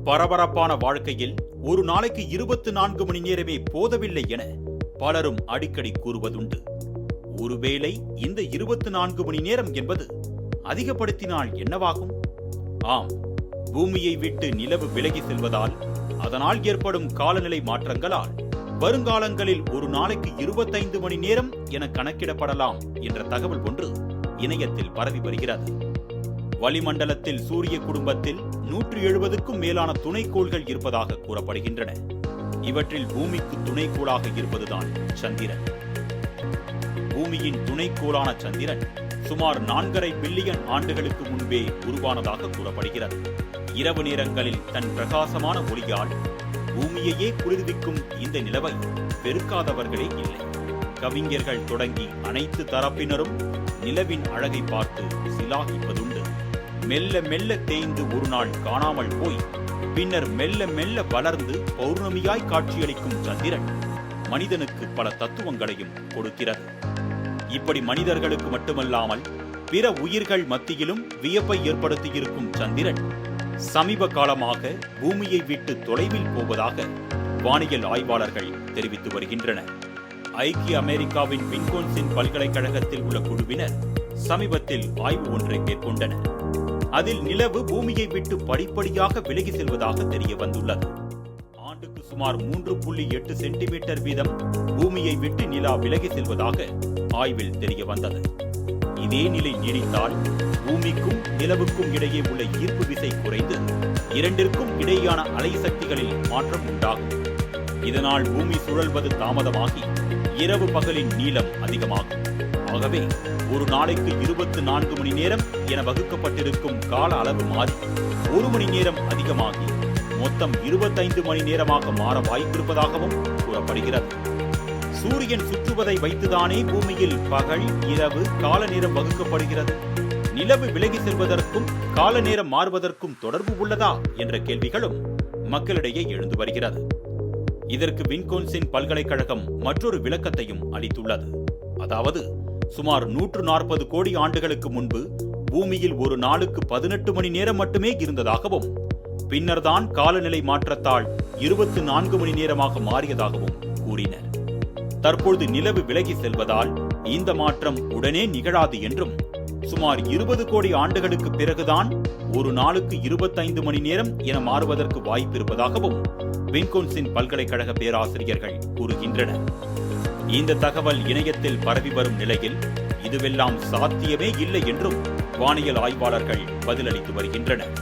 பரபரப்பான வாழ்க்கையில் ஒரு நாளைக்கு 24 மணி நேரமே போதவில்லை என பலரும் அடிக்கடி கூறுவதுண்டு. ஒருவேளை இந்த 24 மணி நேரம் என்பது அதிகப்படுத்தினால் என்னவாகும்? ஆம், பூமியை விட்டு நிலவு விலகி செல்வதால் அதனால் ஏற்படும் காலநிலை மாற்றங்களால் வருங்காலங்களில் ஒரு நாளைக்கு 25 மணி நேரம் என கணக்கிடப்படலாம் என்ற தகவல் ஒன்று இணையத்தில் பரவி வருகிறது. வளிமண்டலத்தில் சூரிய குடும்பத்தில் 170க்கும் மேலான துணைக்கோள்கள் இருப்பதாக கூறப்படுகின்றன. இவற்றில் பூமிக்கு துணைக்கோளாக இருப்பதுதான் சந்திரன். பூமியின் துணைக்கோளான சந்திரன் சுமார் 4.5 பில்லியன் ஆண்டுகளுக்கு முன்பே உருவானதாக கூறப்படுகிறது. இரவு நேரங்களில் தன் பிரகாசமான ஒளியால் பூமியையே குளிர்விக்கும் இந்த நிலவை பெருக்காதவர்களே இல்லை. கவிஞர்கள் தொடங்கி அனைத்து தரப்பினரும் நிலவின் அழகை பார்த்து சிலாகிப்பதுண்டு. மெல்ல மெல்ல தேய்ந்து ஒரு நாள் காணாமல் போய் பின்னர் மெல்ல மெல்ல வளர்ந்து பௌர்ணமியாய் காட்சியளிக்கும் சந்திரன் மனிதனுக்கு பல தத்துவங்களையும் கொடுக்கிறது. இப்படி மனிதர்களுக்கு மட்டுமல்லாமல் பிற உயிர்கள் மத்தியிலும் வியப்பை ஏற்படுத்தியிருக்கும் சந்திரன் சமீப காலமாக பூமியை விட்டு தொலைவில் போவதாக வானியல் ஆய்வாளர்கள் தெரிவித்து வருகின்றனர். ஐக்கிய அமெரிக்காவின் வின்கோன்சின் பல்கலைக்கழகத்தில் உள்ள குழுவினர் சமீபத்தில் ஆய்வு ஒன்றை மேற்கொண்டனர். அதில் நிலவு பூமியை விட்டு படிப்படியாக விலகி செல்வதாக தெரிய வந்துள்ளது. ஆண்டுக்கு சுமார் 3.8 சென்டிமீட்டர் வீதம் பூமியை விட்டு நிலா விலகி செல்வதாக ஆய்வில் தெரிய வந்தது. இதே நிலை நீடித்தால் பூமிக்கும் நிலவுக்கும் இடையே உள்ள ஈர்ப்பு விசை குறைந்து இரண்டிற்கும் இடையேயான அலை சக்திகளில் மாற்றம் உண்டாகும். இதனால் பூமி சுழல்வது தாமதமாகி இரவு பகலின் நீளம் அதிகமாகும். ஆகவே ஒரு நாளைக்கு 24 மணி நேரம் என வகுக்கப்பட்டிருக்கும் கால அளவு மாறி 1 மணி நேரம் அதிகமாகி மொத்தம் 25 மணி நேரமாக மாற வாய்ப்பிருப்பதாகவும் கூறப்படுகிறது. சூரியன் சுற்றுவதை வைத்துதானே பூமியில் பகல் இரவு கால நேரம் வகுக்கப்படுகிறது. நிலவு விலகி செல்வதற்கும் கால நேரம் மாறுவதற்கும் தொடர்பு உள்ளதா என்ற கேள்விகளும் மக்களிடையே எழுந்து வருகிறது. இதற்கு வின்கோன்சின் பல்கலைக்கழகம் மற்றொரு விளக்கத்தையும் அளித்துள்ளது. அதாவது சுமார் 140 கோடி ஆண்டுகளுக்கு முன்பு பூமியில் ஒரு நாளுக்கு 18 மணி நேரம் மட்டுமே இருந்ததாகவும் பின்னர்தான் காலநிலை மாற்றத்தால் 24 மணி நேரமாக மாறியதாகவும் கூறினர். தற்பொழுது நிலவு விலகி செல்வதால் இந்த மாற்றம் உடனே நிகழாது என்றும் சுமார் 20 கோடி ஆண்டுகளுக்கு பிறகுதான் ஒரு நாளுக்கு 25 மணி நேரம் என மாறுவதற்கு வாய்ப்பிருப்பதாகவும் வின்கோன்சின் பல்கலைக்கழக பேராசிரியர்கள் கூறுகின்றனர். இந்த தகவல் இணையத்தில் பரவி வரும் நிலையில் இதுவெல்லாம் சாத்தியமே இல்லை என்றும் வானியல் ஆய்வாளர்கள் பதிலளித்து வருகின்றனர்.